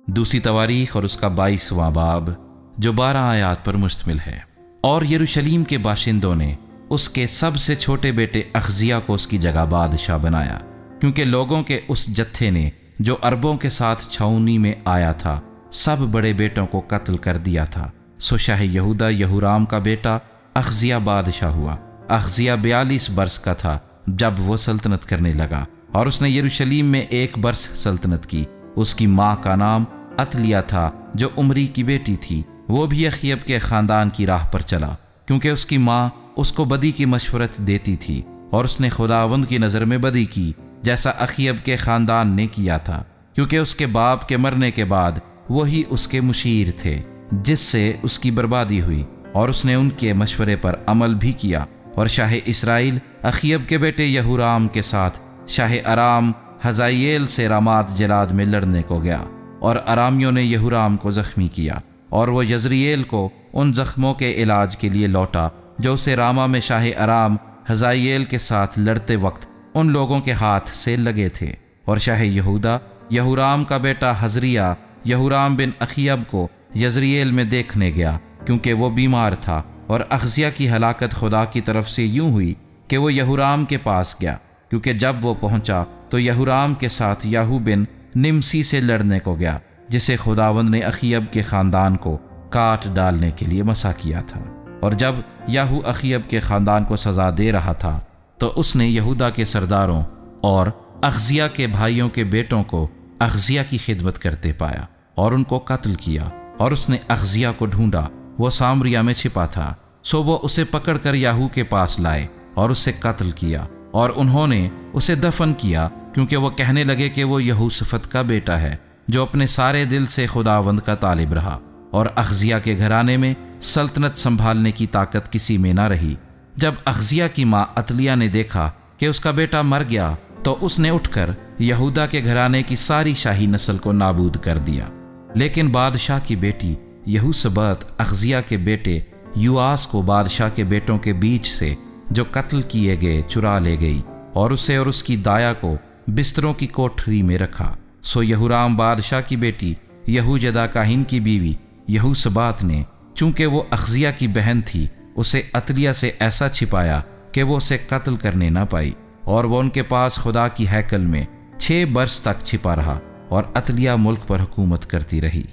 دوسری تواریخ اور اس کا 22واں باب جو 12 آیات پر مشتمل ہے۔ اور یروشلیم کے باشندوں نے اس کے سب سے چھوٹے بیٹے اخزیہ کو اس کی جگہ بادشاہ بنایا، کیونکہ لوگوں کے اس جتھے نے جو عربوں کے ساتھ چھاؤنی میں آیا تھا سب بڑے بیٹوں کو قتل کر دیا تھا۔ سو شاہ یہودہ یہورام کا بیٹا اخزیہ بادشاہ ہوا۔ اخزیہ 42 برس کا تھا جب وہ سلطنت کرنے لگا، اور اس نے یروشلیم میں 1 برس سلطنت کی۔ اس کی ماں کا نام عتلیہ تھا جو عمری کی بیٹی تھی۔ وہ بھی اخیب کے خاندان کی راہ پر چلا، کیونکہ اس کی ماں اس کو بدی کی مشورت دیتی تھی، اور اس نے خداوند کی نظر میں بدی کی جیسا اخیب کے خاندان نے کیا تھا، کیونکہ اس کے باپ کے مرنے کے بعد وہی اس کے مشیر تھے، جس سے اس کی بربادی ہوئی، اور اس نے ان کے مشورے پر عمل بھی کیا۔ اور شاہ اسرائیل اخیب کے بیٹے یہورام کے ساتھ شاہ ارام حزائیل سے رامات جلاد میں لڑنے کو گیا، اور ارامیوں نے یہورام کو زخمی کیا، اور وہ یزرییل کو ان زخموں کے علاج کے لیے لوٹا جو اسے راما میں شاہ ارام حزائیل کے ساتھ لڑتے وقت ان لوگوں کے ہاتھ سے لگے تھے۔ اور شاہ یہودہ یہورام کا بیٹا حزریہ یہورام بن اخیب کو یزرییل میں دیکھنے گیا، کیونکہ وہ بیمار تھا، اور اخزیہ کی ہلاکت خدا کی طرف سے یوں ہوئی کہ وہ یہورام کے پاس گیا، کیونکہ جب وہ پہنچا تو یہورام کے ساتھ یاہو بن نمسی سے لڑنے کو گیا، جسے خداوند نے اخیب کے خاندان کو کاٹ ڈالنے کے لیے مسا کیا تھا۔ اور جب یاہو اخیب کے خاندان کو سزا دے رہا تھا تو اس نے یہودا کے سرداروں اور اخزیہ کے بھائیوں کے بیٹوں کو اخزیہ کی خدمت کرتے پایا اور ان کو قتل کیا۔ اور اس نے اخزیہ کو ڈھونڈا، وہ سامریہ میں چھپا تھا، سو وہ اسے پکڑ کر یاہو کے پاس لائے اور اسے قتل کیا، اور انہوں نے اسے دفن کیا، کیونکہ وہ کہنے لگے کہ وہ یہوشفت کا بیٹا ہے جو اپنے سارے دل سے خداوند کا طالب رہا۔ اور اخزیہ کے گھرانے میں سلطنت سنبھالنے کی طاقت کسی میں نہ رہی۔ جب اخزیہ کی ماں عتلیہ نے دیکھا کہ اس کا بیٹا مر گیا تو اس نے اٹھ کر یہودا کے گھرانے کی ساری شاہی نسل کو نابود کر دیا۔ لیکن بادشاہ کی بیٹی یہوشبت اخزیہ کے بیٹے یواس کو بادشاہ کے بیٹوں کے بیچ سے جو قتل کیے گئے چرا لے گئی، اور اسے اور اس کی دایا کو بستروں کی کوٹھری میں رکھا۔ سو یہورام بادشاہ کی بیٹی یہوجدا کاہن کی بیوی یہوشبات نے، چونکہ وہ اخزیہ کی بہن تھی، اسے عتلیہ سے ایسا چھپایا کہ وہ اسے قتل کرنے نہ پائی، اور وہ ان کے پاس خدا کی ہیکل میں 6 برس تک چھپا رہا، اور عتلیہ ملک پر حکومت کرتی رہی۔